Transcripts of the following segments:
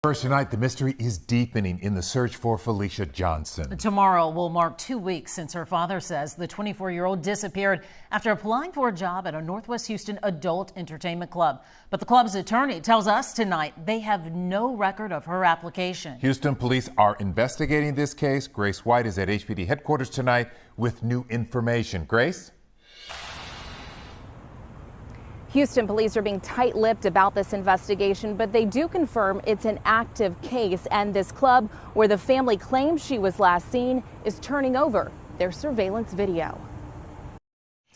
First tonight, the mystery is deepening in the search for Felicia Johnson. Tomorrow will mark 2 weeks since her father says the 24-year-old disappeared after applying for a job at a Northwest Houston adult entertainment club. But the club's attorney tells us tonight they have no record of her application. Houston police are investigating this case. Grace White is at HPD headquarters tonight with new information. Grace? Houston police are being tight-lipped about this investigation, but they do confirm it's an active case, and this club where the family claims she was last seen is turning over their surveillance video.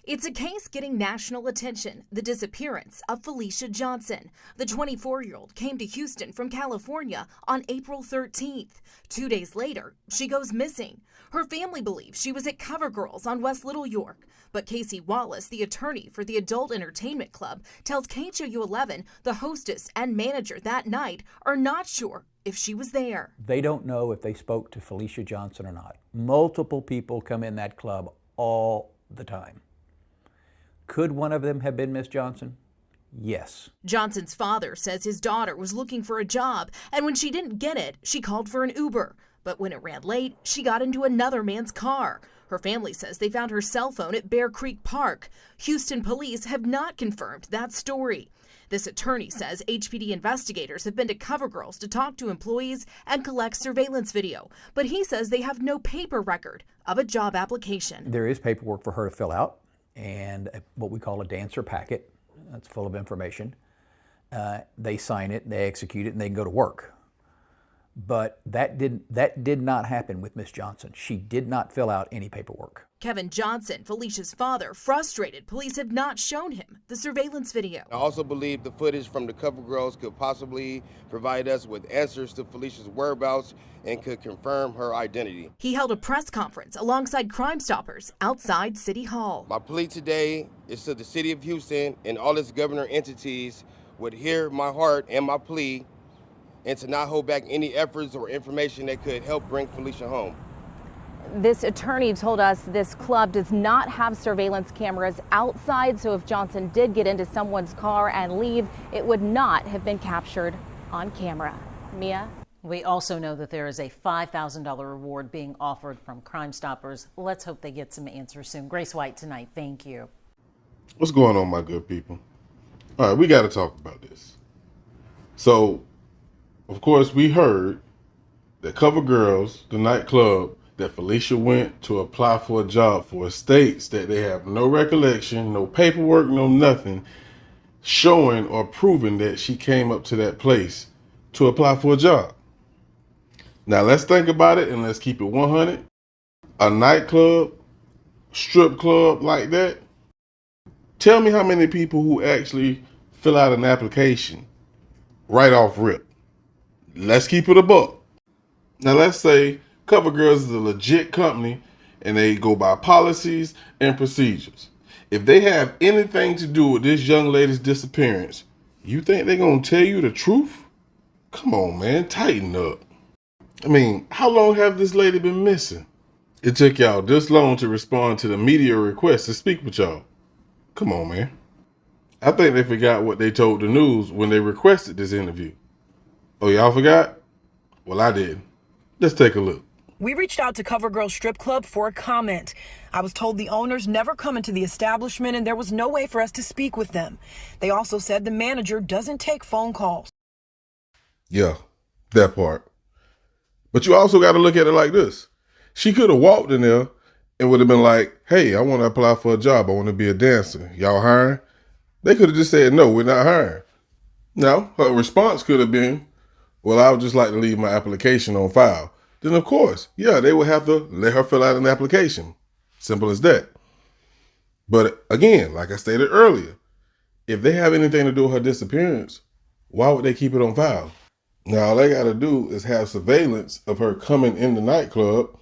It's a case getting national attention, the disappearance of Felicia Johnson. The 24-year-old came to Houston from California on April 13th. 2 days later, she goes missing. Her family believes she was at Cover Girls on West Little York. But Casey Wallace, the attorney for the adult entertainment club, tells KHOU 11 the hostess and manager that night are not sure if she was there. They don't know if they spoke to Felicia Johnson or not. Multiple people come in that club all the time. Could one of them have been Miss Johnson? Yes. Johnson's father says his daughter was looking for a job, and when she didn't get it, she called for an Uber. But when it ran late, she got into another man's car. Her family says they found her cell phone at Bear Creek Park. Houston police have not confirmed that story. This attorney says HPD investigators have been to Cover Girls to talk to employees and collect surveillance video. But he says they have no paper record of a job application. There is paperwork for her to fill out, and what we call a dancer packet. That's full of information. They sign it, they execute it, and they can go to work. But that did not happen with Miss Johnson. She did not fill out any paperwork. Kevin Johnson, Felicia's father, frustrated police have not shown him the surveillance video. I also believe the footage from the Cover Girls could possibly provide us with answers to Felicia's whereabouts and could confirm her identity. He held a press conference alongside Crime Stoppers outside City Hall. My plea today is to the city of Houston and all its governor entities would hear my heart and my plea and to not hold back any efforts or information that could help bring Felicia home. This attorney told us this club does not have surveillance cameras outside, so if Johnson did get into someone's car and leave, it would not have been captured on camera. Mia? We also know that there is a $5,000 reward being offered from Crime Stoppers. Let's hope they get some answers soon. Grace White tonight, thank you. What's going on, my good people? All right, we got to talk about this. So, of course, we heard that Cover Girls, the nightclub that Felicia went to apply for a job for, states that they have no recollection, no paperwork, no nothing, showing or proving that she came up to that place to apply for a job. Now, let's think about it and let's keep it 100. A nightclub, strip club like that, tell me how many people who actually fill out an application right off rip. Let's keep it a buck. Now let's say Cover Girls is a legit company and they go by policies and procedures. If they have anything to do with this young lady's disappearance, you think they're going to tell you the truth? Come on, man, tighten up. I mean, how long have this lady been missing? It took y'all this long to respond to the media request to speak with y'all. Come on, man. I think they forgot what they told the news when they requested this interview. Oh, y'all forgot? Well, I did. Let's take a look. We reached out to Cover Girl Strip Club for a comment. I was told the owners never come into the establishment and there was no way for us to speak with them. They also said the manager doesn't take phone calls. Yeah, that part. But you also got to look at it like this. She could have walked in there and would have been like, hey, I want to apply for a job. I want to be a dancer. Y'all hiring? They could have just said, no, we're not hiring. No, her response could have been, well, I would just like to leave my application on file. Then, of course, yeah, they would have to let her fill out an application. Simple as that. But again, like I stated earlier, if they have anything to do with her disappearance, why would they keep it on file? Now, all they got to do is have surveillance of her coming in the nightclub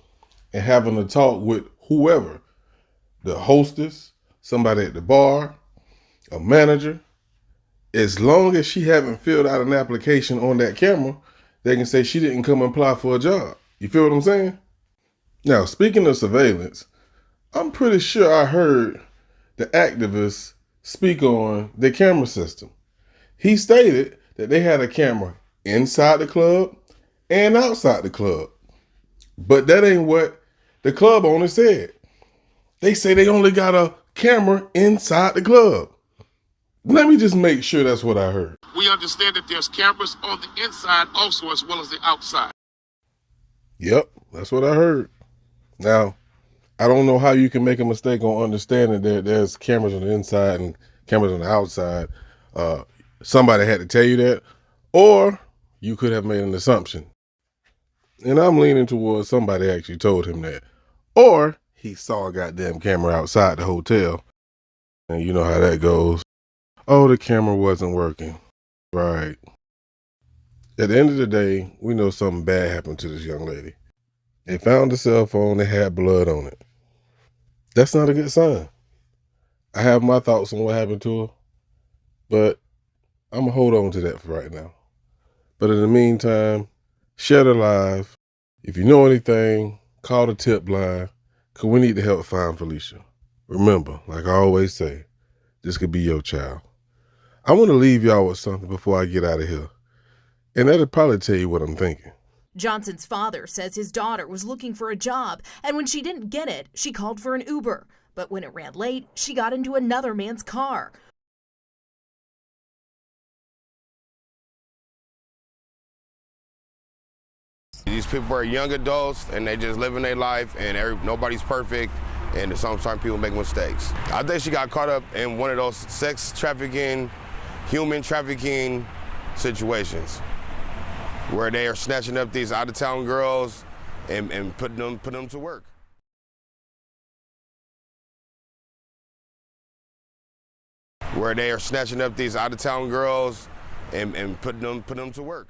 and having a talk with whoever, the hostess, somebody at the bar, a manager. As long as she haven't filled out an application on that camera, they can say she didn't come and apply for a job. You feel what I'm saying? Now, speaking of surveillance, I'm pretty sure I heard the activist speak on the camera system. He stated that they had a camera inside the club and outside the club. But that ain't what the club owner said. They say they only got a camera inside the club. Let me just make sure that's what I heard. We understand that there's cameras on the inside also as well as the outside. Yep, that's what I heard. Now, I don't know how you can make a mistake on understanding that there's cameras on the inside and cameras on the outside. Somebody had to tell you that, or you could have made an assumption. And I'm leaning towards somebody actually told him that. Or he saw a goddamn camera outside the hotel. And you know how that goes. Oh, the camera wasn't working. Right. At the end of the day, we know something bad happened to this young lady. They found the cell phone that had blood on it. That's not a good sign. I have my thoughts on what happened to her, but I'm going to hold on to that for right now. But in the meantime, share the live. If you know anything, call the tip line, because we need to help find Felicia. Remember, like I always say, this could be your child. I want to leave y'all with something before I get out of here, and that'll probably tell you what I'm thinking. Johnson's father says his daughter was looking for a job, and when she didn't get it, she called for an Uber. But when it ran late, she got into another man's car. These people are young adults and they just living their life, and nobody's perfect, and sometimes people make mistakes. I think she got caught up in one of those sex trafficking, human trafficking situations where they are snatching up these out-of-town girls and putting them to work. Where they are snatching up these out-of-town girls and putting them to work.